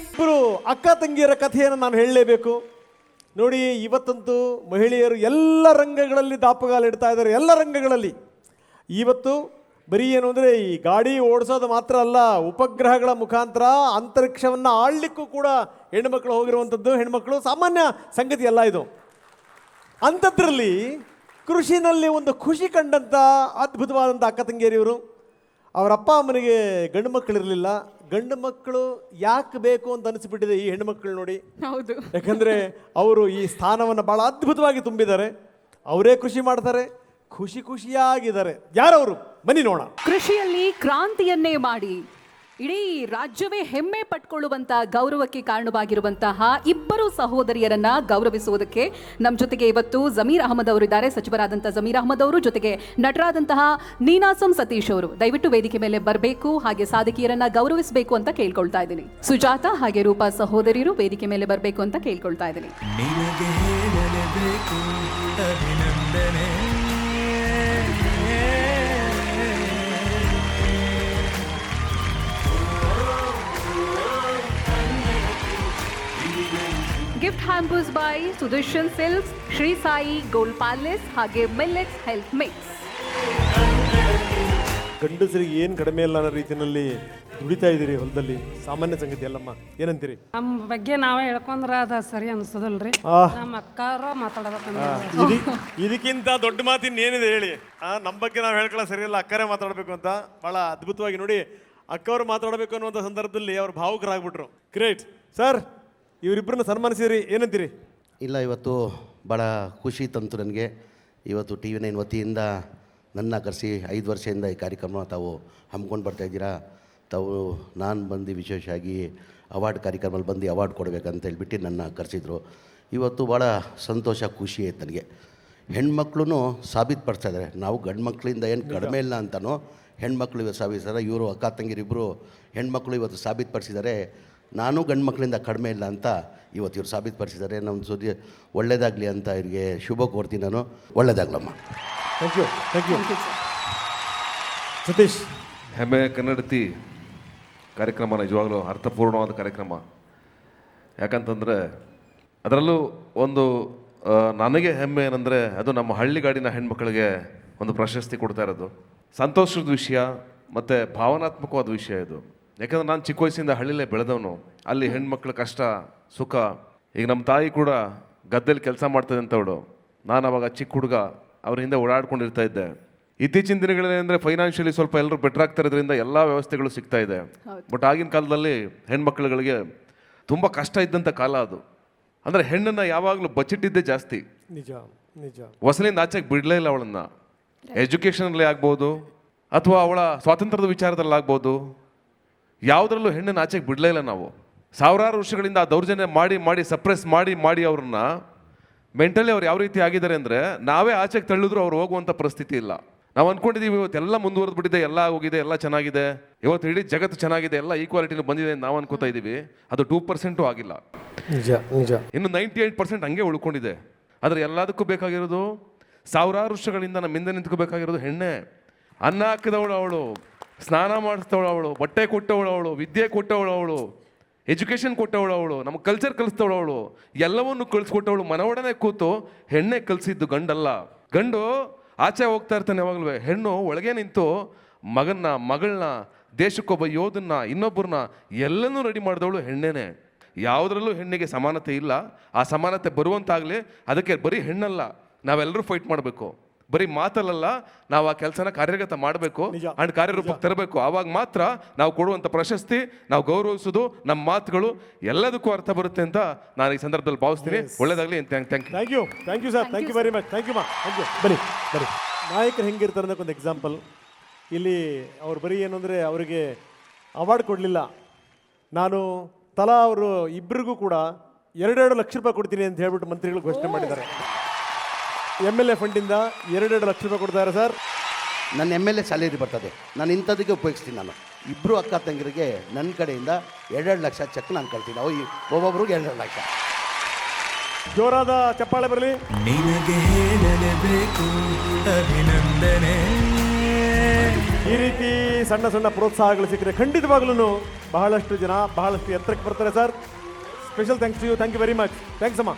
ಇಬ್ಬರು ಅಕ್ಕ ತಂಗಿಯರ ಕಥೆಯನ್ನು ನಾನು ಹೇಳಲೇಬೇಕು. ನೋಡಿ, ಇವತ್ತಂತೂ ಮಹಿಳೆಯರು ಎಲ್ಲ ರಂಗಗಳಲ್ಲಿ ದಾಪುಗಾಲಿಡ್ತಾ ಇದ್ದಾರೆ. ಎಲ್ಲ ರಂಗಗಳಲ್ಲಿ ಇವತ್ತು ಬರೀ ಏನು ಅಂದರೆ ಈ ಗಾಡಿ ಓಡಿಸೋದು ಮಾತ್ರ ಅಲ್ಲ, ಉಪಗ್ರಹಗಳ ಮುಖಾಂತರ ಅಂತರಿಕ್ಷವನ್ನು ಆಳಲಿಕ್ಕೂ ಕೂಡ ಹೆಣ್ಮಕ್ಳು ಹೋಗಿರುವಂಥದ್ದು. ಹೆಣ್ಮಕ್ಳು ಸಾಮಾನ್ಯ ಸಂಗತಿ ಅಲ್ಲ ಇದು. ಅಂಥದ್ರಲ್ಲಿ ಕೃಷಿನಲ್ಲಿ ಒಂದು ಖುಷಿ ಕಂಡಂಥ ಅದ್ಭುತವಾದಂಥ ಅಕ್ಕ ತಂಗಿಯರಿವರು. ಅವರ ಅಪ್ಪ ಅಮ್ಮನಿಗೆ ಗಂಡು ಮಕ್ಕಳಿರಲಿಲ್ಲ. ಗಂಡು ಮಕ್ಕಳು ಯಾಕೆ ಬೇಕು ಅಂತ ಅನಿಸ್ಬಿಟ್ಟಿದೆ ಈ ಹೆಣ್ಣು ಮಕ್ಕಳು ನೋಡಿ. ಹೌದು, ಯಾಕಂದರೆ ಅವರು ಈ ಸ್ಥಾನವನ್ನು ಭಾಳ ಅದ್ಭುತವಾಗಿ ತುಂಬಿದ್ದಾರೆ. ಅವರೇ ಕೃಷಿ ಮಾಡ್ತಾರೆ, ಖುಷಿಯಾಗಿದ್ದಾರೆ. ಯಾರವರು ಬನ್ನಿ ನೋಡೋಣ. ಕೃಷಿಯಲ್ಲಿ ಕ್ರಾಂತಿಯನ್ನೇ ಮಾಡಿ ಇಡೀ ರಾಜ್ಯವೇ ಹೆಮ್ಮೆ ಪಟ್ಕೊಳ್ಳುವಂತ ಗೌರವಕ್ಕೆ ಕಾರಣವಾಗಿರುವಂತಹ ಇಬ್ಬರು ಸಹೋದರಿಯರನ್ನ ಗೌರವಿಸುವುದಕ್ಕೆ ನಮ್ಮ ಜೊತೆಗೆ ಇವತ್ತು ಜಮೀರ್ ಅಹಮದ್ ಅವರಿದ್ದಾರೆ. ಸಚಿವರಾದಂತಹ ಜಮೀರ್ ಅಹಮದ್ ಅವರು, ಜೊತೆಗೆ ನಟರಾದಂತಹ ನೀನಾಸಂ ಸತೀಶ್ ಅವರು. ದಯವಿಟ್ಟು ವೇದಿಕೆ ಮೇಲೆ ಬರಬೇಕು, ಹಾಗೆ ಸಾಧಕಿಯರನ್ನ ಗೌರವಿಸಬೇಕು ಅಂತ ಕೇಳ್ಕೊಳ್ತಾ ಇದ್ದೀನಿ. ಸುಜಾತ ಹಾಗೆ ರೂಪಾ ಸಹೋದರಿಯರು ವೇದಿಕೆ ಮೇಲೆ ಬರಬೇಕು ಅಂತ ಕೇಳ್ಕೊಳ್ತಾ ಇದ್ದೀನಿ. Gift hampers by Sudarshan silks, Shri Sai gold palace ಹಾಗೆ ಮಿಲ್ಲೆಟ್ಸ್ ಹೆಲ್ತ್ ಮಿಕ್ಸ್. ಗಂಡಸರಿಗೆ ಏನು ಕಡಿಮೆ ಇಲ್ಲ ಅನ್ನೋ ರೀತಿಯಲ್ಲಿ ದುಡಿತಾ ಇದ್ದೀರಿ ಹೊಲದಲ್ಲಿ. ಸಾಮಾನ್ಯ ಸಂಗತಿ ಅಲ್ಲಮ್ಮ, ಏನಂತೀರಿ? ನಮ್ಮ ಬಗ್ಗೆ ನಾವೇ ಹೇಳ್ಕೊಂಡ್ರೆ ಅದು ಸರಿ ಅನಿಸ್ತದಲ್ರಿ. ನಮ್ಮ ಅಕ್ಕಾರ ಮಾತಾಡಬೇಕಂದ್ರೆ ಇದಕ್ಕಿಂತ ದೊಡ್ಡ ಮಾತಿನ ಏನಿದೆ ಹೇಳಿ? ನಮ್ಮ ಬಗ್ಗೆ ನಾವು ಹೇಳ್ಕೊಳ್ಳೋ ಸರಿಯಲ್ಲ, ಅಕ್ಕರೇ ಮಾತಾಡಬೇಕು ಅಂತ. ಭಾಳ ಅದ್ಭುತವಾಗಿ ನೋಡಿ, ಅಕ್ಕವರು ಮಾತಾಡಬೇಕು ಅನ್ನುವಂಥ ಸಂದರ್ಭದಲ್ಲಿ ಅವ್ರು ಭಾವುಕರಾಗ್ಬಿಟ್ರು. ಗ್ರೇಟ್ ಸರ್, ಇವರಿಬ್ಬರನ್ನ ಸನ್ಮಾನಿಸಿರಿ, ಏನಂತೀರಿ? ಇಲ್ಲ, ಇವತ್ತು ಭಾಳ ಖುಷಿ ತಂತು ನನಗೆ. ಇವತ್ತು TV9 ವತಿಯಿಂದ ನನ್ನ ಕರೆಸಿ 5 ವರ್ಷದಿಂದ ಈ ಕಾರ್ಯಕ್ರಮ ತಾವು ಹಮ್ಮಿಕೊಂಡು ಬರ್ತಾಯಿದ್ದೀರಾ. ತಾವು ನಾನು ಬಂದು ವಿಶೇಷವಾಗಿ ಅವಾರ್ಡ್ ಕಾರ್ಯಕ್ರಮದಲ್ಲಿ ಬಂದು ಅವಾರ್ಡ್ ಕೊಡಬೇಕಂತ ಹೇಳ್ಬಿಟ್ಟು ನನ್ನ ಕರೆಸಿದ್ರು. ಇವತ್ತು ಭಾಳ ಸಂತೋಷ, ಖುಷಿ ಆಯ್ತು ನನಗೆ. ಹೆಣ್ಮಕ್ಳು ಸಾಬೀತುಪಡಿಸ್ತಾ ಇದ್ದಾರೆ. ನಾವು ಗಂಡು ಮಕ್ಕಳಿಂದ ಏನು ಕಡಿಮೆ ಇಲ್ಲ ಅಂತನೋ ಹೆಣ್ಮಕ್ಳು ಇವತ್ತು ಸಾಬೀತಿದ್ದಾರೆ. ಇವರು ಅಕ್ಕ ತಂಗಿರಿಬ್ಬರು ಹೆಣ್ಮಕ್ಳು ಇವತ್ತು ಸಾಬೀತುಪಡಿಸಿದ್ದಾರೆ. ನಾನು ಗಂಡು ಮಕ್ಕಳಿಂದ ಕಡಿಮೆ ಇಲ್ಲ ಅಂತ ಇವತ್ತು ಇವ್ರು ಸಾಬೀತುಪಡಿಸಿದ್ದಾರೆ. ನಮ್ಮ ಸುದ್ದಿ ಒಳ್ಳೆಯದಾಗಲಿ ಅಂತ ಇವರಿಗೆ ಶುಭ ಕೋರ್ತೀನಿ ನಾನು. ಒಳ್ಳೆಯದಾಗಲಮ್ಮ. Thank you Satish. ಹೆಮ್ಮೆ ಕನ್ನಡತಿ ಕಾರ್ಯಕ್ರಮ ನಿಜವಾಗ್ಲೂ ಅರ್ಥಪೂರ್ಣವಾದ ಕಾರ್ಯಕ್ರಮ. ಯಾಕಂತಂದರೆ ಅದರಲ್ಲೂ ಒಂದು ನನಗೆ ಹೆಮ್ಮೆ ಏನಂದರೆ ಅದು ನಮ್ಮ ಹಳ್ಳಿಗಾಡಿನ ಹೆಣ್ಮಕ್ಳಿಗೆ ಒಂದು ಪ್ರಶಸ್ತಿ ಕೊಡ್ತಾ ಇರೋದು ಸಂತೋಷದ ವಿಷಯ ಮತ್ತು ಭಾವನಾತ್ಮಕವಾದ ವಿಷಯ ಇದು. ಯಾಕಂದರೆ ನಾನು ಚಿಕ್ಕ ವಯಸ್ಸಿಂದ ಹಳ್ಳಿಲೇ ಬೆಳೆದವನು. ಅಲ್ಲಿ ಹೆಣ್ಮಕ್ಳ ಕಷ್ಟ ಸುಖ, ಈಗ ನಮ್ಮ ತಾಯಿ ಕೂಡ ಗದ್ದೆಲಿ ಕೆಲಸ ಮಾಡ್ತದೆ ಅಂತವಳು. ನಾನು ಅವಾಗ ಚಿಕ್ಕ ಹುಡುಗ ಅವ್ರ ಹಿಂದೆ ಓಡಾಡ್ಕೊಂಡಿರ್ತಾ ಇದ್ದೆ. ಇತ್ತೀಚಿನ ದಿನಗಳಲ್ಲಿ ಅಂದರೆ ಫೈನಾನ್ಷಿಯಲಿ ಸ್ವಲ್ಪ ಎಲ್ಲರೂ ಬೆಟರ್ ಆಗ್ತಾ ಇರೋದ್ರಿಂದ ಎಲ್ಲ ವ್ಯವಸ್ಥೆಗಳು ಸಿಗ್ತಾ ಇದೆ. ಬಟ್ ಆಗಿನ ಕಾಲದಲ್ಲಿ ಹೆಣ್ಮಕ್ಳುಗಳಿಗೆ ತುಂಬ ಕಷ್ಟ ಇದ್ದಂಥ ಕಾಲ ಅದು. ಅಂದರೆ ಹೆಣ್ಣನ್ನು ಯಾವಾಗಲೂ ಬಚ್ಚಿಟ್ಟಿದ್ದೇ ಜಾಸ್ತಿ. ನಿಜ ನಿಜ. ಹೊಸಲಿಂದ ಆಚೆಗೆ ಬಿಡಲೇ ಇಲ್ಲ ಅವಳನ್ನು. ಎಜುಕೇಷನಲ್ಲಿ ಆಗ್ಬೋದು ಅಥವಾ ಅವಳ ಸ್ವಾತಂತ್ರ್ಯದ ವಿಚಾರದಲ್ಲಾಗ್ಬೋದು, ಯಾವುದರಲ್ಲೂ ಹೆಣ್ಣನ್ನು ಆಚೆಗೆ ಬಿಡಲೇ ಇಲ್ಲ ನಾವು. ಸಾವಿರಾರು ವರ್ಷಗಳಿಂದ ಆ ದೌರ್ಜನ್ಯ ಮಾಡಿ ಸಪ್ರೆಸ್ ಮಾಡಿ ಅವ್ರನ್ನ ಮೆಂಟಲಿ ಅವ್ರು ಯಾವ ರೀತಿ ಆಗಿದ್ದಾರೆ ಅಂದರೆ ನಾವೇ ಆಚೆಗೆ ತಳ್ಳಿದ್ರು ಅವ್ರು ಹೋಗುವಂಥ ಪರಿಸ್ಥಿತಿ ಇಲ್ಲ. ನಾವು ಅಂದ್ಕೊಂಡಿದ್ದೀವಿ ಇವತ್ತೆಲ್ಲ ಮುಂದುವರೆದ್ಬಿಟ್ಟಿದೆ, ಎಲ್ಲ ಹೋಗಿದೆ, ಎಲ್ಲ ಚೆನ್ನಾಗಿದೆ, ಇವತ್ತು ಇಡೀ ಜಗತ್ತು ಚೆನ್ನಾಗಿದೆ, ಎಲ್ಲ ಈಕ್ವಾಲಿಟಿನೂ ಬಂದಿದೆ ಅಂತ ನಾವು ಅನ್ಕೋತಾ ಇದ್ದೀವಿ. ಅದು 2% ಆಗಿಲ್ಲ. ನಿಜ ನಿಜ. ಇನ್ನು 98% ಹಂಗೆ ಉಳ್ಕೊಂಡಿದೆ. ಆದರೆ ಎಲ್ಲದಕ್ಕೂ ಬೇಕಾಗಿರೋದು ಸಾವಿರಾರು ವರ್ಷಗಳಿಂದ ನಮ್ಮ ಹಿಂದೆ ನಿಂತ್ಕೋಬೇಕಾಗಿರೋದು ಹೆಣ್ಣೆ. ಅನ್ನ ಹಾಕಿದವಳು ಅವಳು, ಸ್ನಾನ ಮಾಡಿಸ್ತವಳು ಅವಳು, ಬಟ್ಟೆ ಕೊಟ್ಟವಳು ಅವಳು, ವಿದ್ಯೆ ಕೊಟ್ಟವಳು ಅವಳು, ಎಜುಕೇಷನ್ ಕೊಟ್ಟವಳು ಅವಳು, ನಮ್ಮ ಕಲ್ಚರ್ ಕಲಿಸ್ತವಳು ಅವಳು, ಎಲ್ಲವನ್ನು ಕಲಿಸ್ಕೊಟ್ಟವಳು. ಮನವೊಡನೆ ಕೂತು ಹೆಣ್ಣೆ ಕಲಿಸಿದ್ದು, ಗಂಡಲ್ಲ. ಗಂಡು ಆಚೆ ಹೋಗ್ತಾ ಇರ್ತಾನೆ ಯಾವಾಗಲೂ, ಹೆಣ್ಣು ಒಳಗೆ ನಿಂತು ಮಗನ್ನ ಮಗಳನ್ನ ದೇಶಕ್ಕೊಬ್ಬ ಯೋಧನ್ನ ಇನ್ನೊಬ್ಬರನ್ನ ಎಲ್ಲನೂ ರೆಡಿ ಮಾಡಿದವಳು ಹೆಣ್ಣೇನೆ. ಯಾವುದರಲ್ಲೂ ಹೆಣ್ಣಿಗೆ ಸಮಾನತೆ ಇಲ್ಲ. ಆ ಸಮಾನತೆ ಬರುವಂತಾಗಲಿ ಅದಕ್ಕೆ ಬರೀ ಹೆಣ್ಣಲ್ಲ, ನಾವೆಲ್ಲರೂ ಫೈಟ್ ಮಾಡಬೇಕು. ಬರೀ ಮಾತಲ್ಲ, ನಾವು ಆ ಕೆಲಸನ ಕಾರ್ಯಗತ ಮಾಡಬೇಕು ಅಂಡ್ ಕಾರ್ಯರೂಪಕ್ಕೆ ತರಬೇಕು. ಆವಾಗ ಮಾತ್ರ ನಾವು ಕೊಡುವಂಥ ಪ್ರಶಸ್ತಿ, ನಾವು ಗೌರವಿಸೋದು, ನಮ್ಮ ಮಾತುಗಳು ಎಲ್ಲದಕ್ಕೂ ಅರ್ಥ ಬರುತ್ತೆ ಅಂತ ನಾನು ಈ ಸಂದರ್ಭದಲ್ಲಿ ಭಾವಿಸ್ತೀನಿ. ಒಳ್ಳೇದಾಗಲಿ. Thank you sir, thank you very much. Thank you ಬನ್ನಿ. ನಾಯಕರು ಹೆಂಗಿರ್ತಾರೆ ಅನ್ನೋಕ್ಕೊಂದು ಎಕ್ಸಾಂಪಲ್ ಇಲ್ಲಿ. ಅವ್ರು ಬರೀ ಏನು ಅಂದರೆ ಅವರಿಗೆ ಅವಾರ್ಡ್ ಕೊಡಲಿಲ್ಲ, ನಾನು ತಲಾ ಅವರು ಇಬ್ಬರಿಗೂ ಕೂಡ 2 ಲಕ್ಷ ರೂಪಾಯಿ ಕೊಡ್ತೀನಿ ಅಂತ ಹೇಳ್ಬಿಟ್ಟು ಮಂತ್ರಿಗಳು ಘೋಷಣೆ ಮಾಡಿದ್ದಾರೆ. MLA ಫಂಡಿಂದ 2 ಲಕ್ಷ ರೂಪಾಯಿ ಕೊಡ್ತಾರೆ ಸರ್. ನನ್ನ MLA ಸ್ಯಾಲರಿ ಬರ್ತದೆ, ನಾನು ಇಂಥದಕ್ಕೆ ಉಪಯೋಗಿಸ್ತೀನಿ. ನಾನು ಇಬ್ಬರು ಅಕ್ಕ ತಂಗಿರಿಗೆ ನನ್ನ ಕಡೆಯಿಂದ 2 ಲಕ್ಷ ಚೆಕ್ ನಾನು ಕಳ್ತೀನಿ. ಒಬ್ಬೊಬ್ರಿಗೆ 2 ಲಕ್ಷ. ಜೋರಾದ ಚಪ್ಪಾಳೆ ಬರಲಿ. ನಿನಗೆ ಹೇಳಲೇಬೇಕು ಅಭಿನಂದನೆ. ಈ ರೀತಿ ಸಣ್ಣ ಸಣ್ಣ ಪ್ರೋತ್ಸಾಹಗಳು ಸಿಕ್ಕರೆ ಖಂಡಿತವಾಗ್ಲೂ ಬಹಳಷ್ಟು ಜನ ಬಹಳಷ್ಟು ಎತ್ತರಕ್ಕೆ ಬರ್ತಾರೆ sir. Special thanks to you. Thank you very much. Thanks ಅಮ್ಮ.